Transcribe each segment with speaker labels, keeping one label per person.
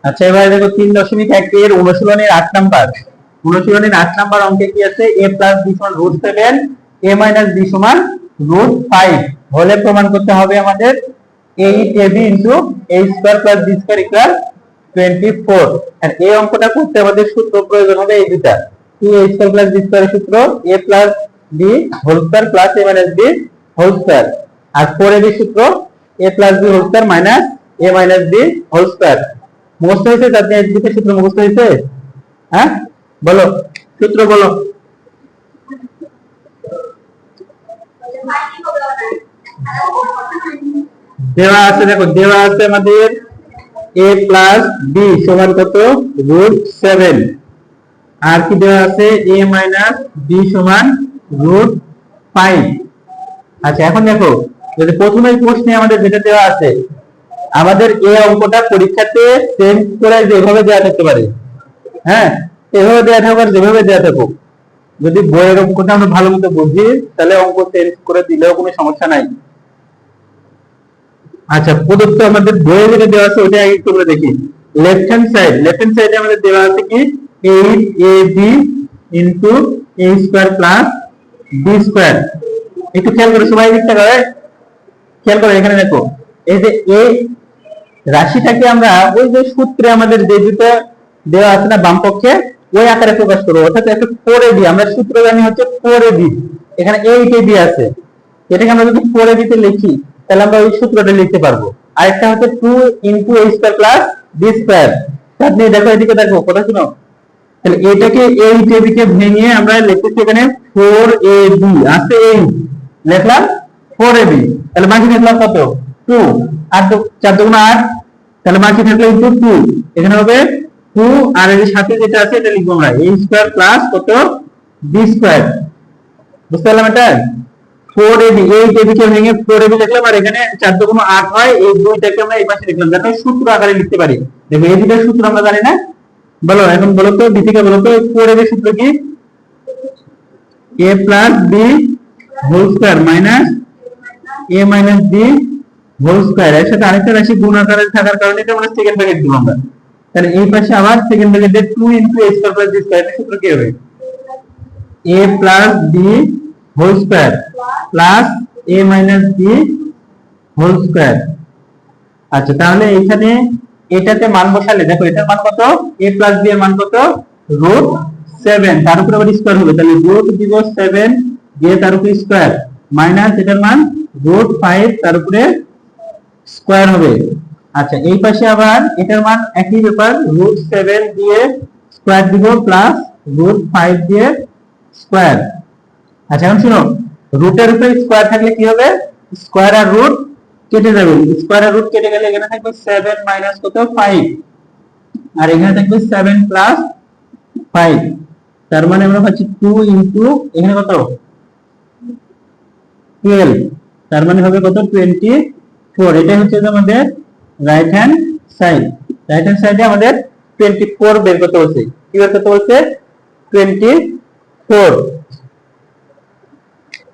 Speaker 1: আচ্ছা এবারে দেখো 3.1 এর অনুশীলনের 8 নাম্বার। অনুশীলনের 8 নাম্বার অঙ্কে কি আছে, a + b = √7 a - b = √5 হলে প্রমাণ করতে হবে আমাদের 8ab * a² + b² = 24। আর এই অঙ্কটা করতে আমাদের সূত্র প্রয়োজন হবে এই দুটো, 2a² + b² এর সূত্র a + b² + a - b²। R 4ab সূত্র a + b² - a - b²। মুখস্থ হয়েছে? আপনি এই দুটো সূত্র মুখস্থ হয়েছে? হ্যাঁ বলো, সূত্র বলো। দেওয়া আছে, দেখো দেওয়া আছে আমাদের a + b = কত, √7। আর কি দেওয়া আছে, a - b = √5। আচ্ছা এখন দেখো, যদি প্রথমেই প্রশ্নে আমাদের যেটা দেওয়া আছে, আমাদের এই অঙ্কটা পরীক্ষাতে চেঞ্জ করে যেভাবে দেওয়া থাকতে পারে, হ্যাঁ এভাবে দেওয়া থাকবে, যেভাবে দেওয়া থাকুক। যদি বইয়ের অঙ্কটা আমরা ভালো মতো বুঝি তাহলে অঙ্ক চেঞ্জ করে দিলেও কোনো সমস্যা নাই। আচ্ছা প্রদত্ত আমাদের বইয়ে যেটা দেওয়া আছে ওটা একটু করে দেখি। লেফট হ্যান্ড সাইডে আমাদের দেওয়া আছে কি, 8ab * a² + b²। একটু খেয়াল করো সবাই, দিকটা করে খেয়াল করো। এখানে দেখো এই যে এই রাশিটাকে আমরা ওই যে সূত্রে আমাদের যে দুটো দেওয়া আছে না বাম পক্ষে, ওই আকারে প্রকাশ করব। অর্থাৎ একটা 4ab, আমরা সূত্র জানি হচ্ছে 4ab, এখানে 8ab আছে, এটাকে আমরা যদি 4ab তে লিখি তাহলে আমরা ওই সূত্রটা লিখতে পারবো। আরেকটা হচ্ছে 2 * a² + b²। আপনি দেখো এদিকে দেখো কথা শুনো, তাহলে এটাকে 8ab কে ভেঙে আমরা লিখতেছি এখানে 4ab আছে, এই লিখলাম 4ab, তাহলে বাকি লিখলাম কত, 2। আর 4 × 8, তাহলে বাকি থাকলো * 2, এখানে হবে 2। আর এর সাথে যেটা আছে এটা লিখবো আমরা a² + কত, b²। বুঝতে পারলাম? এটা 4ab, 8ab কে ভেঙে 4ab লিখলাম, আর এখানে 4 × 8 হয়, এই দুইটাকে আমরা এই পাশে লিখলাম যাতে সূত্র আকারে লিখতে পারি। দেখো এই দুইটার সূত্র আমরা জানি না, বলো এখন বলো তো, দীপিকা বলো তো 4ab এর সূত্র কি, a + b² - a - b² এর সাথে আরেকটা রাশি গুণ আকারে থাকার কারণে এটা আমরা সেকেন্ড ব্র্যাকেট দিব আমরা। তাহলে এই পাশে আবার সেকেন্ড ব্র্যাকেটে 2 * a² + b² এর সূত্র কি হবে, a + b² + a - b²। আচ্ছা তাহলে এখানে এটাতে মান বসালে দেখো এটার মান কত, a + b এর মান কত, √7, তার উপরে আবার স্কয়ার হবে, তাহলে √ দিব 7 দিয়ে তার উপরে স্কয়ার মাইনাস এটার মান √5 তার উপরে স্কয়ার হবে। আচ্ছা এই পাশে আবার এটার মান একই ব্যাপার, √7 দিয়ে স্কয়ার দিব প্লাস √5 দিয়ে স্কয়ার। আচ্ছা এখন শুনো, রুটের উপরে স্কয়ার থাকলে কি হবে, স্কয়ার আর রুট কেটে যাবে, স্কয়ার আর রুট কেটে গেলে এখানে থাকবে 7 মাইনাস কত, 5, আর এখানে থাকবে 7 প্লাস 5। তার মানে আমরা পাচ্ছি 2 * এখানে কত, 12, তার মানে হবে কত, 24। এটা হচ্ছে আমাদের right hand side. Right hand সাইডে আমাদের 24 বের করতে বলছে। কি বের করতে বলছে, 24।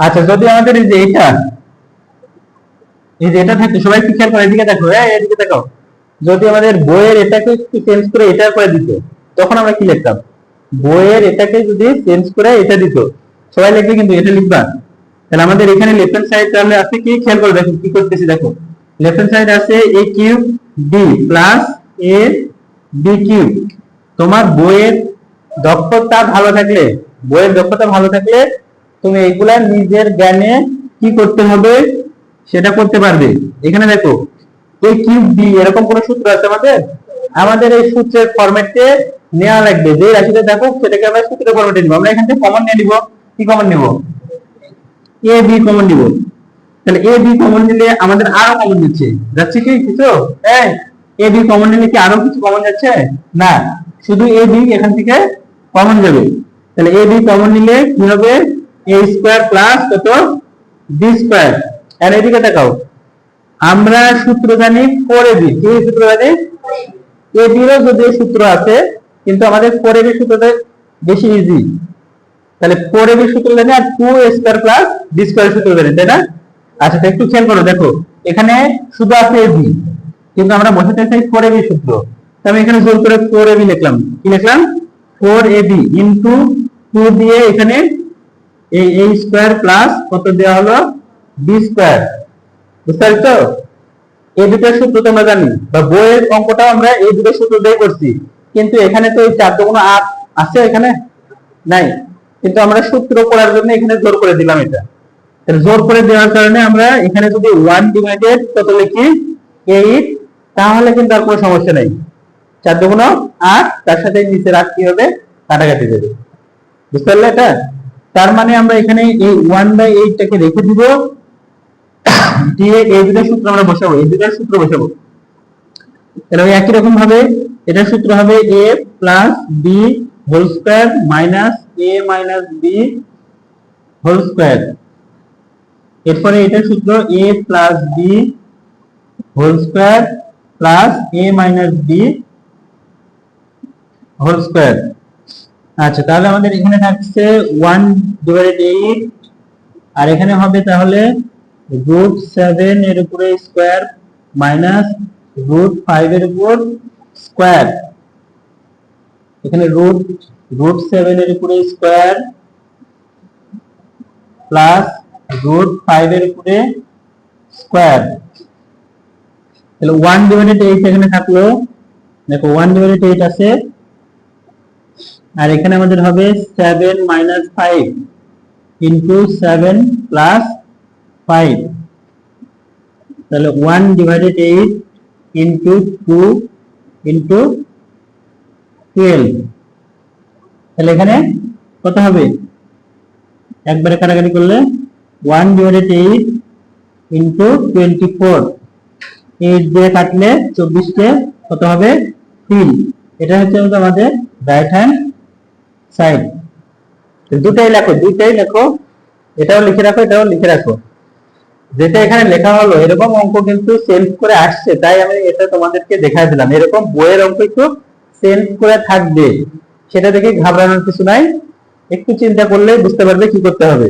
Speaker 1: আচ্ছা যদি আমাদের এই যে এটা থাকে, সবাই কি খেয়াল করে, এদিকে দেখো, এদিকে দেখো, যদি আমাদের বইয়ের এটাকে একটু চেঞ্জ করে এটা করে দিত তখন আমরা কি লিখতাম, বইয়ের এটাকে যদি চেঞ্জ করে এটা দিত, সবাই লিখবে কিন্তু এটা লিখবা। তাহলে আমাদের এখানে লেফট হ্যান্ড সাইড তাহলে আছে কি, খেয়াল করে দেখো কি করতেছি, দেখো লেফট হ্যান্ড সাইড আছে a³ b প্লাস ab³। তোমার বইয়ের দক্ষতা ভালো থাকলে, তুমি এগুলা নিজের জ্ঞানে কি করতে হবে সেটা করতে পারবে। এখানে দেখো a³ b এরকম কোন সূত্র আছে আমাদের এই সূত্রের ফরম্যাটে নেওয়া লাগবে, যে রাশিটা দেখো সেটাকে আমরা সূত্রের ফরম্যাটে নিব। আমরা এখান থেকে কমন নিয়ে নিব, কি কমন নিব, ab কমন নিব। তাহলে ab কমন নিলে আমাদের আরো কমন যাচ্ছে কি কিছু, ab কমন নিলে কি আরো কিছু কমন যাচ্ছে না, শুধু ab এখান থেকে কমন যাবে। তাহলে ab কমন নিলে কি হবে, a² প্লাস কত, b²। আর এদিকে দেখাও, আমরা সূত্র জানি 4ab, কি সূত্র জানি, ab এরও যদি সূত্র আছে কিন্তু আমাদের 4ab সূত্রটা বেশি ইজি। তাহলে 4ab সূত্র জানি আর 2a² প্লাস b² সূত্র জানি, তাই না? আচ্ছা একটু খেয়াল করো, দেখো এখানে শুধু আছে ab, কিন্তু আমরা বসাতে চাই 4ab সূত্র। তো আমি এখানে জোর করে 4ab লিখলাম। কি লিখলাম? 4ab ইনটু 2 দিয়ে এখানে এই a স্কয়ার প্লাস কত দেওয়া হলো b স্কয়ার। বুঝতে পারছো? এই দুটোর সূত্র তোমরা জানি, বা বইয়ের অঙ্কটা আমরা এই দুটো সূত্র দিয়ে করছি, কিন্তু এখানে তো এই 4 দুগুণ 8 আছে, এখানে নাই, কিন্তু আমরা সূত্র করার জন্য এখানে জোর করে দিলাম। এটা জোর করে দেওয়ার কারণে আমরা এখানে যদি 1 ডিভাইডেড কত লিখি 8, তাহলে কিন্তু আর কোনো সমস্যা নেই। 4 দুগুণ 8, তার সাথে নিচে রাখ কি হবে, কাটাকাটি দেবে। বুঝতে পারলে? এটা তার মানে আমরা এখানে এই 1/8 টাকে রেখে দিব, দিয়ে এই দুটোর সূত্র আমরা বসাবো, এই দুটোর সূত্র বসাবো। তাহলে একই রকম ভাবে এটার সূত্র হবে a plus b whole square minus a minus b whole square. এরপরে এটার সূত্র a plus b whole square plus a minus b whole square. আচ্ছা, তাহলে আমাদের এখানে থাকছে 1/8, আর এখানে হবে তাহলে √7 এর উপরে স্কয়ার মাইনাস √5 এর উপর স্কয়ার। এখানে √7 এর উপরে স্কয়ার প্লাস √5 এর উপরে স্কয়ার। তাহলে 1/8 এখানে থাকলো, দেখো 1/8 আছে, আর এখানে আমাদের হবে 7 মাইনাস 5 ইনটু 7 প্লাস 5। তাহলে 1/8 ইনটু 2 ইনটু 12। তাহলে এখানে কত হবে? একবারে কাটাকাটি করলে 1/8 ইনটু 24, 8 দিয়ে কাটলে 24 কে কত হবে 3। এটা হচ্ছে আমাদের রাইট হ্যান্ড সাইড। দুটাই লেখো, দুটাই লেখো, এটাও লিখে রাখো, এটাও লিখে রাখো। যেটা এখানে লেখা হলো এরকম অঙ্ক কিন্তু সেলফ করে আসছে, তাই আমি এটা তোমাদেরকে দেখাই দিলাম। এরকম বইয়ের অঙ্ক একটু সেলফ করে থাকবে, সেটা দেখে ঘাবড়ানোর কিছু নাই, একটু চিন্তা করলে বুঝতে পারবে কি করতে হবে।